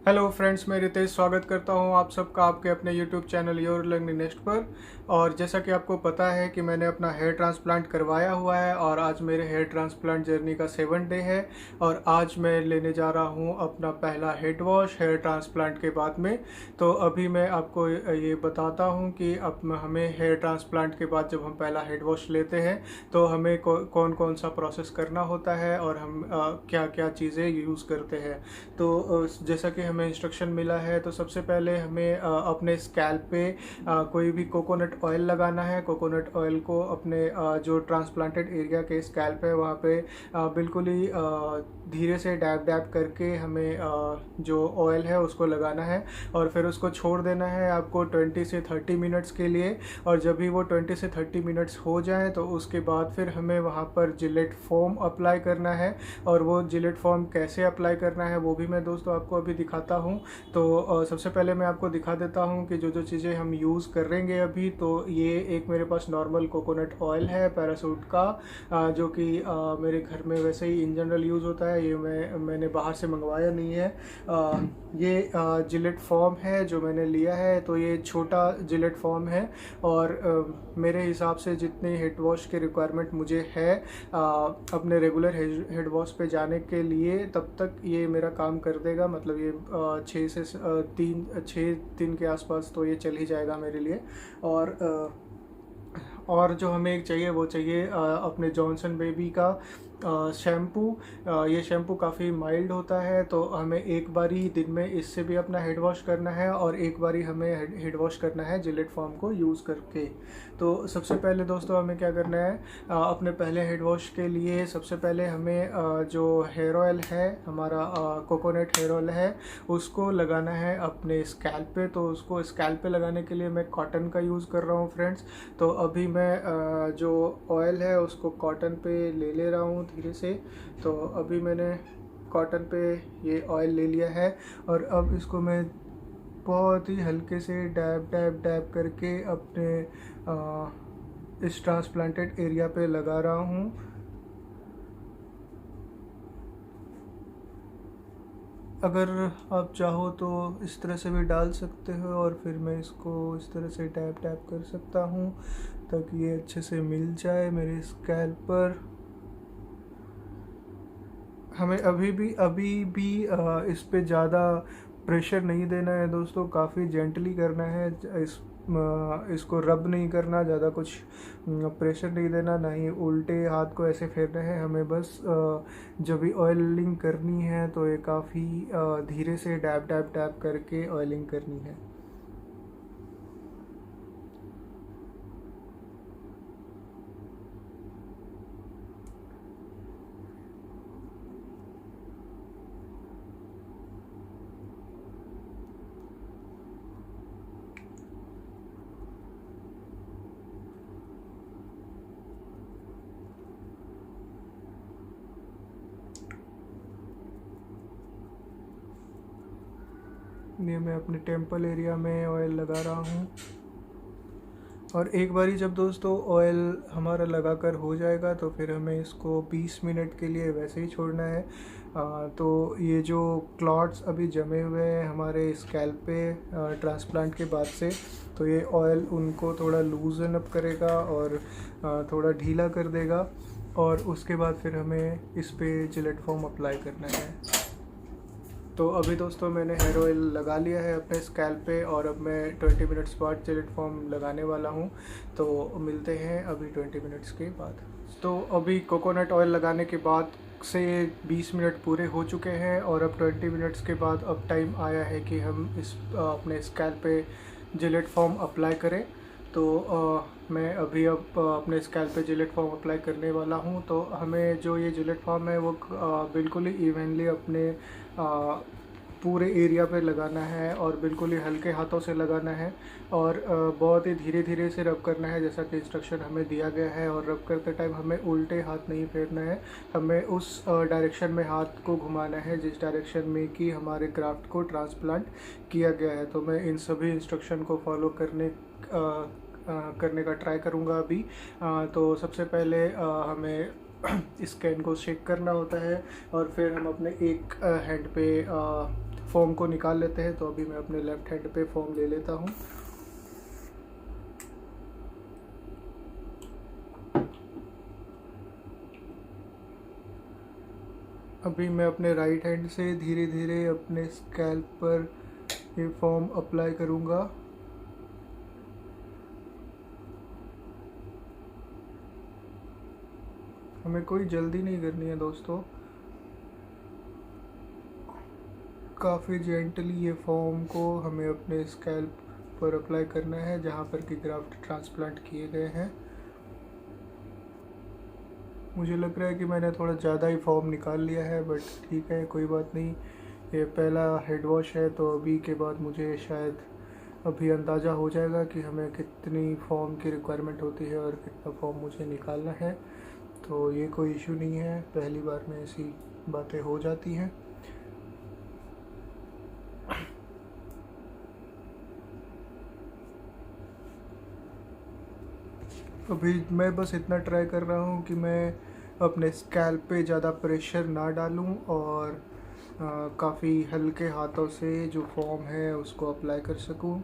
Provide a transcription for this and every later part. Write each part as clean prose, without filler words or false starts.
Hello friends, मैं रितेश स्वागत करता हूं आप सबका आपके अपने YouTube channel your learning next पर। और जैसा कि आपको पता है कि मैंने अपना हेयर ट्रांसप्लांट करवाया हुआ है और आज मेरे हेयर ट्रांसप्लांट जर्नी का 7 डे है। और आज मैं लेने जा रहा हूं अपना पहला हेड वॉश हेयर ट्रांसप्लांट के बाद में। तो अभी मैं आपको ये बताता हूं कि अब हमें हेयर ट्रांसप्लांट के बाद जब हम पहला हेड वॉश लेते हैं तो हमें कौन कौन सा प्रोसेस करना होता है और हम क्या क्या चीज़ें यूज़ करते हैं। तो जैसा कि हमें इंस्ट्रक्शन मिला है तो सबसे पहले हमें अपने स्कैल्प पे कोई भी कोकोनट ऑयल लगाना है। कोकोनट ऑयल को अपने जो ट्रांसप्लांटेड एरिया के स्कैल्प है वहाँ पे बिल्कुल ही धीरे से डैब डैब करके हमें जो ऑयल है उसको लगाना है और फिर उसको छोड़ देना है आपको 20 से 30 मिनट्स के लिए। और जब भी वो 20 से 30 मिनट्स हो जाए तो उसके बाद फिर हमें वहाँ पर जिलेट फोम अप्लाई करना है। और वो जिलेट फोम कैसे अप्लाई करना है वो भी मैं दोस्तों आपको अभी दिखाता हूँ। तो सबसे पहले मैं आपको दिखा देता हूँ कि जो जो चीज़ें हम यूज़ करेंगे अभी। तो ये एक मेरे पास नॉर्मल कोकोनट ऑयल है पैरासूट का, जो कि मेरे घर में वैसे ही इन जनरल यूज़ होता है। ये मैंने बाहर से मंगवाया नहीं है। ये जिलेट फॉर्म है जो मैंने लिया है, तो ये छोटा जिलेट फॉर्म है। और मेरे हिसाब से जितने हेड वॉश के रिक्वायरमेंट मुझे है अपने रेगुलर हेड वॉश पे जाने के लिए, तब तक ये मेरा काम कर देगा। मतलब ये 6 दिन के आसपास तो ये चल ही जाएगा मेरे लिए। और और जो हमें एक चाहिए वो चाहिए अपने जॉनसन बेबी का शैम्पू। ये शैम्पू काफ़ी माइल्ड होता है, तो हमें एक बारी दिन में इससे भी अपना हेड वॉश करना है और एक बारी हमें हेड वॉश करना है जिलेट फॉर्म को यूज़ करके। तो सबसे पहले दोस्तों हमें क्या करना है, अपने पहले हेड वॉश के लिए सबसे पहले हमें जो हेयर ऑयल है हमारा कोकोनट हेयर ऑयल है उसको लगाना है अपने स्कैल्प पे। तो उसको स्कैल्प पे लगाने के लिए मैं कॉटन का यूज़ कर रहा हूँ फ्रेंड्स। तो अभी मैं जो ऑयल है उसको कॉटन पे ले रहा हूँ धीरे से। तो अभी मैंने कॉटन पे ये ऑयल ले लिया है और अब इसको मैं बहुत ही हल्के से डैब डैब डैब करके अपने इस ट्रांसप्लांटेड एरिया पे लगा रहा हूँ। अगर आप चाहो तो इस तरह से भी डाल सकते हो और फिर मैं इसको इस तरह से टैप टैप कर सकता हूँ ताकि ये अच्छे से मिल जाए मेरे स्कैल्प पर। हमें अभी भी इस पे ज़्यादा प्रेशर नहीं देना है दोस्तों, काफ़ी जेंटली करना है। इसको रब नहीं करना, ज़्यादा कुछ प्रेशर नहीं देना, ना ही उल्टे हाथ को ऐसे फेरना है। हमें बस जब भी ऑयलिंग करनी है तो ये काफ़ी धीरे से डैब डैब डैब करके ऑयलिंग करनी है। ये मैं अपने टेम्पल एरिया में ऑयल लगा रहा हूँ। और एक बारी जब दोस्तों ऑयल हमारा लगाकर हो जाएगा तो फिर हमें इसको 20 मिनट के लिए वैसे ही छोड़ना है। तो ये जो क्लॉट्स अभी जमे हुए हैं हमारे स्कैल्प पे ट्रांसप्लांट के बाद से, तो ये ऑयल उनको थोड़ा लूजन अप करेगा और थोड़ा ढीला कर देगा। और उसके बाद फिर हमें इस पे जिलेट फोम अप्लाई करना है। तो अभी दोस्तों मैंने हेयर ऑयल लगा लिया है अपने स्कैल्प पे और अब मैं 20 मिनट्स बाद जिलेट फॉर्म लगाने वाला हूँ। तो मिलते हैं अभी 20 मिनट्स के बाद। तो अभी कोकोनट ऑयल लगाने के बाद से 20 मिनट पूरे हो चुके हैं और अब 20 मिनट्स के बाद अब टाइम आया है कि हम इस अपने स्कैल्प पे जिलेट फॉर्म अप्लाई करें। तो मैं अभी अब अपने स्कैल्प पे जिलेट फॉर्म अप्लाई करने वाला हूँ। तो हमें जो ये जिलेट फॉर्म है वो बिल्कुल ही इवनली अपने पूरे एरिया पे लगाना है और बिल्कुल ही हल्के हाथों से लगाना है और बहुत ही धीरे धीरे से रब करना है जैसा कि इंस्ट्रक्शन हमें दिया गया है। और रब करते टाइम हमें उल्टे हाथ नहीं फेरना है, हमें उस डायरेक्शन में हाथ को घुमाना है जिस डायरेक्शन में कि हमारे ग्राफ्ट को ट्रांसप्लांट किया गया है। तो मैं इन सभी इंस्ट्रक्शन को फॉलो करने का ट्राई करूँगा अभी। तो सबसे पहले हमें स्कैन को शेक करना होता है और फिर हम अपने एक हैंड पे फ़ोम को निकाल लेते हैं। तो अभी मैं अपने लेफ़्ट हैंड पे फ़ोम ले लेता हूँ। अभी मैं अपने राइट हैंड से धीरे धीरे अपने स्कैल्प पर ये फ़ोम अप्लाई करूँगा। हमें कोई जल्दी नहीं करनी है दोस्तों, काफ़ी जेंटली ये फ़ोम को हमें अपने स्कैल्प पर अप्लाई करना है जहाँ पर कि ग्राफ्ट ट्रांसप्लांट किए गए हैं। मुझे लग रहा है कि मैंने थोड़ा ज़्यादा ही फ़ोम निकाल लिया है, बट ठीक है, कोई बात नहीं। ये पहला हेड वॉश है, तो अभी के बाद मुझे शायद अभी अंदाज़ा हो जाएगा कि हमें कितनी फ़ोम की रिक्वायरमेंट होती है और कितना फ़ोम मुझे निकालना है। तो ये कोई इशू नहीं है, पहली बार में ऐसी बातें हो जाती हैं। अभी मैं बस इतना ट्राई कर रहा हूँ कि मैं अपने स्कैल्प पे ज़्यादा प्रेशर ना डालूँ और काफ़ी हल्के हाथों से जो फ़ोम है उसको अप्लाई कर सकूँ।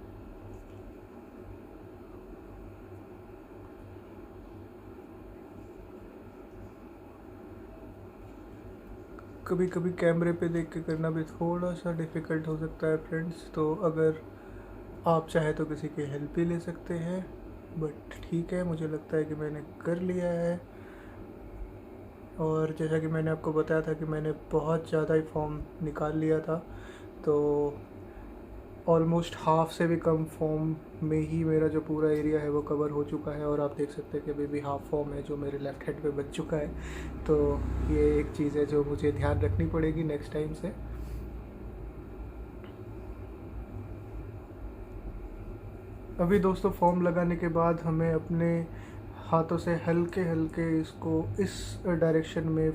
कभी कभी कैमरे पे देख के करना भी थोड़ा सा डिफ़िकल्ट हो सकता है फ्रेंड्स, तो अगर आप चाहे तो किसी की हेल्प भी ले सकते हैं, बट ठीक है, मुझे लगता है कि मैंने कर लिया है। और जैसा कि मैंने आपको बताया था कि मैंने बहुत ज़्यादा ही फ़ोम निकाल लिया था, तो ऑलमोस्ट हाफ़ से भी कम फ़ोम में ही मेरा जो पूरा एरिया है वो कवर हो चुका है। और आप देख सकते हैं कि अभी भी हाफ़ फ़ोम है जो मेरे लेफ़्ट हैंड पे बच चुका है। तो ये एक चीज़ है जो मुझे ध्यान रखनी पड़ेगी नेक्स्ट टाइम से। अभी दोस्तों फ़ोम लगाने के बाद हमें अपने हाथों से हल्के हल्के इसको इस डायरेक्शन में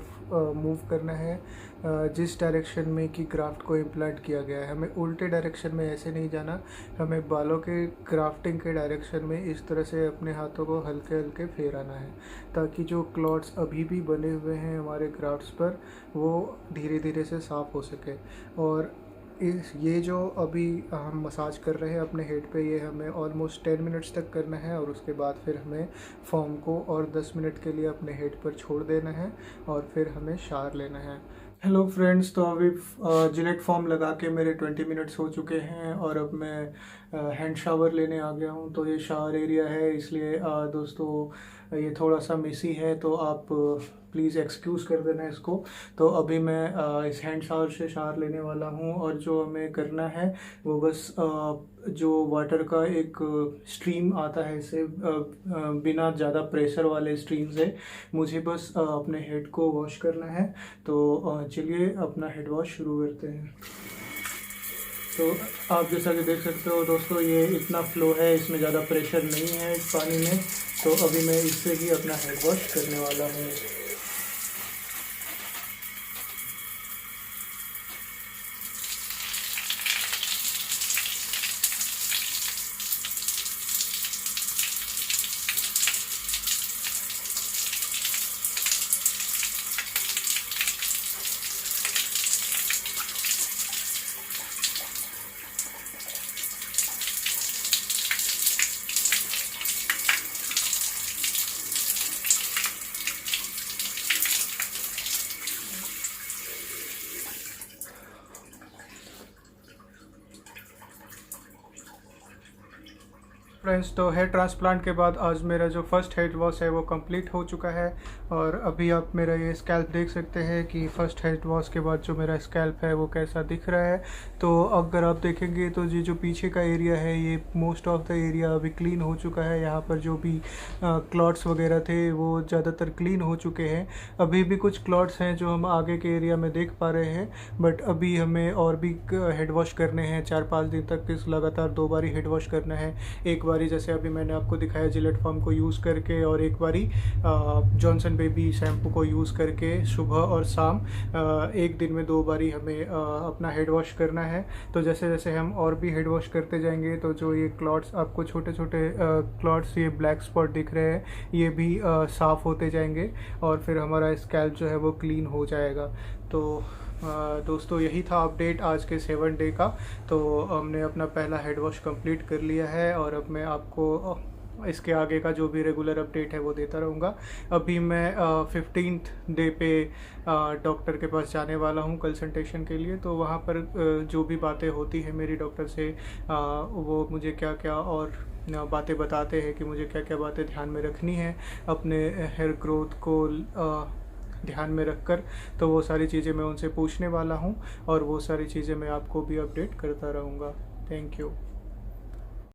मूव करना है जिस डायरेक्शन में कि ग्राफ्ट को इम्प्लांट किया गया है। हमें उल्टे डायरेक्शन में ऐसे नहीं जाना, हमें बालों के ग्राफ्टिंग के डायरेक्शन में इस तरह से अपने हाथों को हल्के हल्के फेराना है, ताकि जो क्लॉट्स अभी भी बने हुए हैं हमारे ग्राफ्ट्स पर वो धीरे धीरे से साफ़ हो सके। और ये जो अभी हम मसाज कर रहे हैं अपने हेड पे, ये हमें ऑलमोस्ट 10 मिनट्स तक करना है और उसके बाद फिर हमें फ़ोम को और 10 मिनट के लिए अपने हेड पर छोड़ देना है और फिर हमें शावर लेना है। हेलो फ्रेंड्स, तो अभी जिलेट फ़ोम लगा के मेरे 20 मिनट्स हो चुके हैं और अब मैं हैंड शावर लेने आ गया हूँ। तो ये शावर एरिया है, इसलिए दोस्तों ये थोड़ा सा मेसी है, तो आप प्लीज़ एक्सक्यूज़ कर देना इसको। तो अभी मैं इस हैंड शावर से शावर लेने वाला हूँ और जो हमें करना है वो बस जो वाटर का एक स्ट्रीम आता है इससे बिना ज़्यादा प्रेशर वाले स्ट्रीम से मुझे बस अपने हेड को वॉश करना है। तो चलिए अपना हेड वॉश शुरू करते हैं। तो आप जैसा कि देख सकते हो दोस्तों, ये इतना फ्लो है, इसमें ज़्यादा प्रेशर नहीं है इस पानी में। तो अभी मैं इससे ही अपना हेड वॉश करने वाला हूँ। फ्रेंड्स, तो हेयर ट्रांसप्लांट के बाद आज मेरा जो फर्स्ट हेड वॉश है वो कंप्लीट हो चुका है। और अभी आप मेरा ये स्कैल्प देख सकते हैं कि फर्स्ट हेड वॉश के बाद जो मेरा स्कैल्प है वो कैसा दिख रहा है। तो अगर आप देखेंगे तो ये जो पीछे का एरिया है ये मोस्ट ऑफ द एरिया अभी क्लीन हो चुका है। यहाँ पर जो भी क्लॉट्स वगैरह थे वो ज़्यादातर क्लीन हो चुके हैं। अभी भी कुछ क्लॉट्स हैं जो हम आगे के एरिया में देख पा रहे हैं, बट अभी हमें और भी हेड वॉश करने हैं। 4-5 दिन तक इस लगातार 2 बारी हेड वॉश करना है। एक बारी जैसे अभी मैंने आपको दिखाया जिलेट फ़ोम को यूज़ करके, और एक बारी जॉनसन बेबी शैम्पू को यूज़ करके सुबह और शाम एक दिन में 2 बारी हमें अपना हेड वॉश करना है। तो जैसे जैसे हम और भी हेड वॉश करते जाएंगे तो जो ये क्लॉट्स आपको छोटे छोटे क्लॉट्स, ये ब्लैक स्पॉट दिख रहे हैं, ये भी साफ़ होते जाएंगे और फिर हमारा स्कैल्प जो है वो क्लीन हो जाएगा। तो दोस्तों यही था अपडेट आज के 7 डे का। तो हमने अपना पहला हेड वॉश कंप्लीट कर लिया है और अब मैं आपको इसके आगे का जो भी रेगुलर अपडेट है वो देता रहूँगा। अभी मैं 15th डे पे डॉक्टर के पास जाने वाला हूँ कंसल्टेशन के लिए। तो वहाँ पर जो भी बातें होती है मेरी डॉक्टर से, वो मुझे क्या क्या और बातें बताते हैं कि मुझे क्या क्या बातें ध्यान में रखनी है अपने हेयर ग्रोथ को ध्यान में रखकर। तो वो सारी चीज़ें मैं उनसे पूछने वाला हूँ और वो सारी चीज़ें मैं आपको भी अपडेट करता रहूँगा। Thank you.